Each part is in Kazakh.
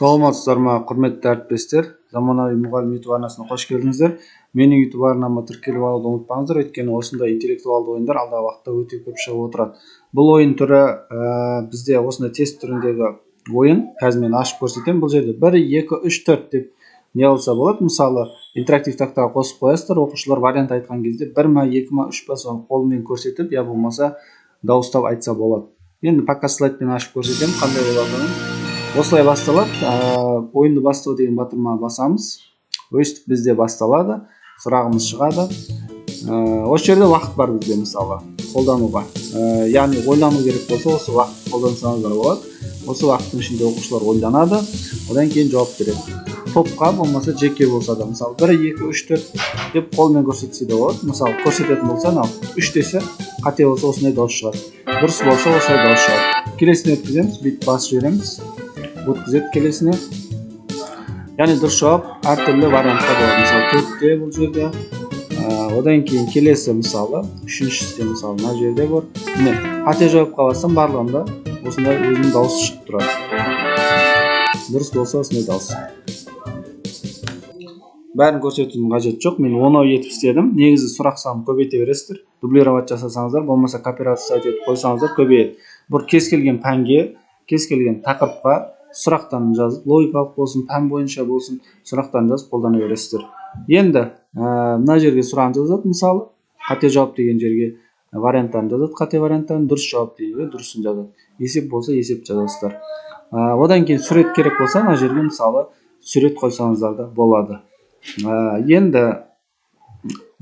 Саламатсыздарма, құрметті әріптестер. Заманауи мұғалім YouTube арнасына қош келдіңіздер. Менің YouTube арнама тіркеліп алуды ұмытпаңыздар, өйткені осындай интеллектуалды ойындар алдағы уақытта өте көп шығып отырады. Бұл ойын түрі бізде осындай тест түріндегі ойын. Қазір мен ашып көрсетемін. Бұл жерде 1, 2, 3, 4 деп не алса болады. Мысалы, интерактив тақтаға қосып қоясыздар. Оқушылар вариант айтқан кезде 1 ма, 2 ма, 3 па соны қолмен көрсетіп, я болмаса дауыстап айтса болады. Енді пока слайдпен ашып көрсетемін, қандай болатынын. Осылай басталады. Ойынды бастау деген батырма басамыз. Өстіп бізде басталады. Сұрағымыз шығады. Осы жерде уақыт бар бізде, мысалы, қолдануға. Яғни ойлану керек болса, осы уақыт қолдансаңыздар болады. Осы уақыттың ішінде оқушылар ойланады. Одан кейін жауап береді. Топқа болмаса жеке болса да, мысалы 1, 2, 3, 4 деп қолмен көрсетсе де болады. Мысалы, көрсететін болса, 3 десе, қате болса осындай дауыс шығады. Дұрыс болса осылай дауыс шығады. Келесіне өткіземіз, бүйтіп басып жібереміз. Өткізеді келесіне. Яғни дұрыс жауап әртүрлі вариантта болады. Мысалы 4-те бұл жерде. Одан кейін келесі мысалы, үшіншісінде мысалы мына жерде бар. Міне, қате жауапқа бассам барлығында осындай өзінің дауысы шығып тұрады. Дұрыс болса осындай дауыс. Бәрін көрсетудің қажеті жоқ. Мен 10 етіп істедім. Негізі сұрақ санын көбейте бересіздер. Дублировать жасасаңыздар, болмаса кооперация етіп қойсаңыздар көбейеді. Бұл кез келген пәнге, кез келген тақырыпқа сұрақтарын жазып, логикалық болсын, пән бойынша болсын, сұрақтарын жазып қолдана бересіздер. Енді мына жерге сұрағын жазады, мысалы, қате жауап деген жерге варианттарын жазады, қате варианттарын, дұрыс жауап дегенге дұрысын жазады. Есеп болса есеп жазасыздар. Одан кейін сурет керек болса, мына жерге мысалы сурет қойсаңыздар да болады. Енді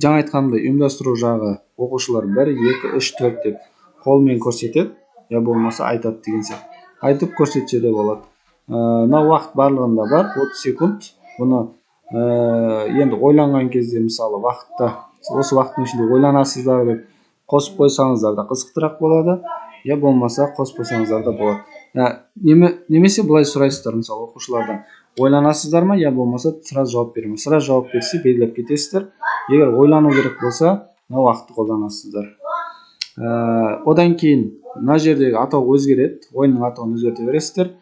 жаңа айтқанымдай ұйымдастыру жағы оқушылар 1, 2, 3, 4 деп қолмен көрсетеді, я болмаса айтады деген сияқты. Айтып көрсетсе де болады. Мына уақыт барлығында бар, 30 секунд. Бұны енді ойланған кезде мысалы уақытта, осы уақыттың ішінде ойланасыздар деп қосып қойсаңыздар да қызықтырақ болады, я болмаса қоспасаңыздар да болады. Немесе былай сұрайсыздар, мысалы оқушылардан ойланасыздар ма, я болмаса сразу жауап беремін. Сразу жауап берсе белгілеп кетесіздер. Егер ойлану керек болса, мына уақытты қолданасыздар. Одан кейін мына жердегі атау өзгереді, ойынның атауын өзгерте бересіздер.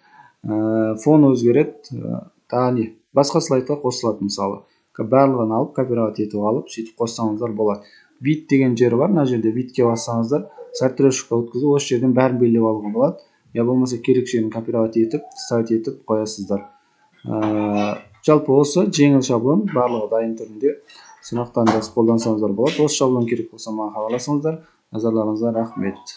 Фон өзгереді, басқа слайдқа қосылады мысалы. Барлығын алып, копировать етіп алып, сөйтіп қоссаңыздар болады. Вид деген жері бар, мына жерде видке бассаңыздар, сортировщикқа өткізіп, осы жерден бәрін белгілеп алуға болады. Я болмаса керек жерін копировать етіп, вставить етіп қоясыздар. Жалпы осы жеңіл шаблон, барлығы дайын түрінде сынақтан жазып қолдансаңыздар болады. Осы шаблон керек болса маған хабарласыңыздар. Назарларыңызға рахмет.